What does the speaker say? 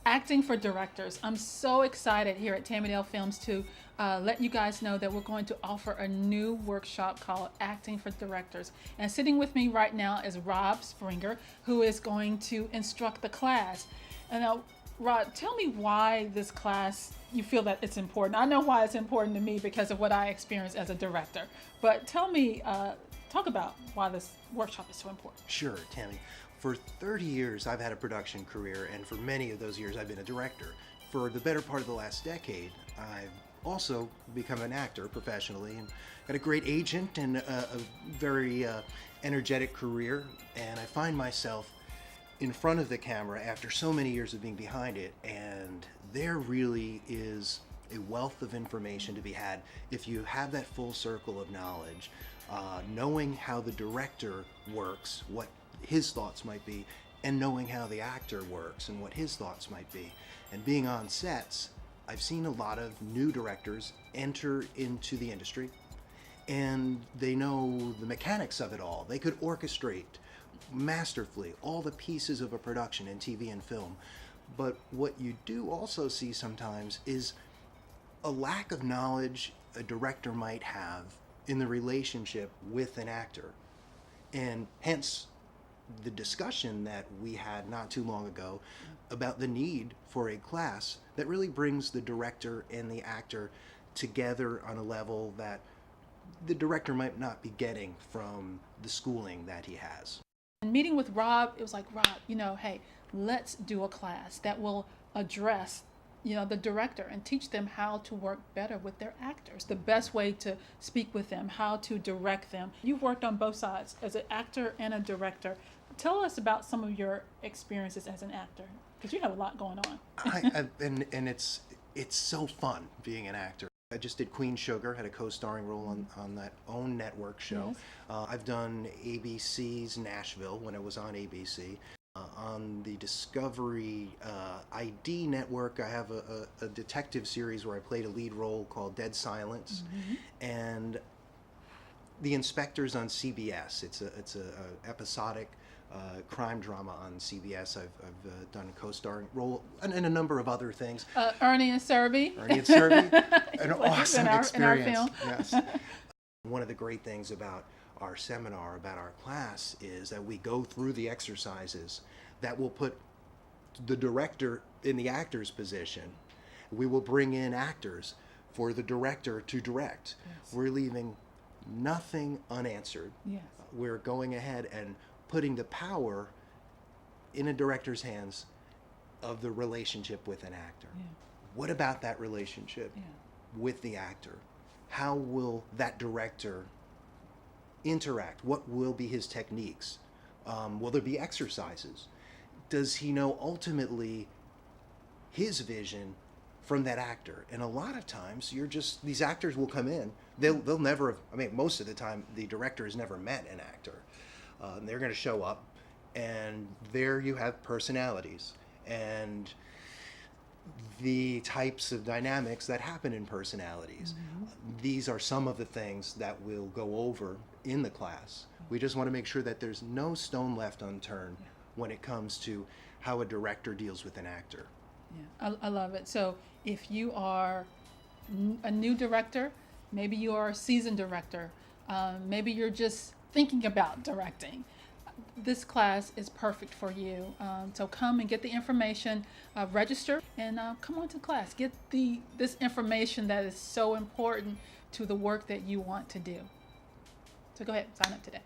Acting for directors. I'm so excited here at Tammy'Dele Films to let you guys know that we're going to offer a new workshop called Acting for Directors. And sitting with me right now is Rob Springer, who is going to instruct the class. And now, Rob, tell me why this class, you feel that it's important. I know why it's important to me because of what I experienced as a director. But tell me, talk about why this workshop is so important. Sure, Tammy. For 30 years, I've had a production career, and for many of those years, I've been a director. For the better part of the last decade, I've also become an actor professionally and got a great agent and a very energetic career. And I find myself in front of the camera after so many years of being behind it, and there really is a wealth of information to be had if you have that full circle of knowledge, knowing how the director works, what his thoughts might be, and knowing how the actor works and what his thoughts might be. And being on sets, I've seen a lot of new directors enter into the industry, and they know the mechanics of it all. They could orchestrate masterfully all the pieces of a production in TV and film. But what you do also see sometimes is a lack of knowledge a director might have in the relationship with an actor. And hence the discussion that we had not too long ago about the need for a class that really brings the director and the actor together on a level that the director might not be getting from the schooling that he has. And meeting with Rob, it was like, Rob, hey, let's do a class that will address the director and teach them how to work better with their actors, the best way to speak with them, how to direct them. You've worked on both sides as an actor and a director. Tell us about some of your experiences as an actor, because you have a lot going on. And it's so fun being an actor. I just did Queen Sugar, had a co-starring role on that OWN network show. Yes. I've done ABC's Nashville when it was on ABC. On the Discovery ID network, I have a detective series where I played a lead role called Dead Silence. Mm-hmm. And The Inspector's on CBS. It's a episodic crime drama on CBS. I've done a co-starring role and a number of other things. Ernie and Serby. An awesome experience. In our film. Yes. One of the great things about our seminar, about our class, is that we go through the exercises that will put the director in the actor's position. We will bring in actors for the director to direct. Yes. We're leaving nothing unanswered. Yes. We're going ahead and putting the power in a director's hands of the relationship with an actor. Yeah. What about that relationship with the actor? How will that director interact? What will be his techniques? Will there be exercises? Does he know ultimately his vision from that actor? And a lot of times these actors will come in, they'll never have, most of the time the director has never met an actor. They're going to show up, and there you have personalities and the types of dynamics that happen in personalities. Mm-hmm. These are some of the things that we'll go over in the class. We just want to make sure that there's no stone left unturned when it comes to how a director deals with an actor. Yeah, I love it. So if you are a new director, maybe you are a seasoned director, maybe you're just thinking about directing, this class is perfect for you. So come and get the information, register, and come on to class. Get this information that is so important to the work that you want to do. So go ahead, sign up today.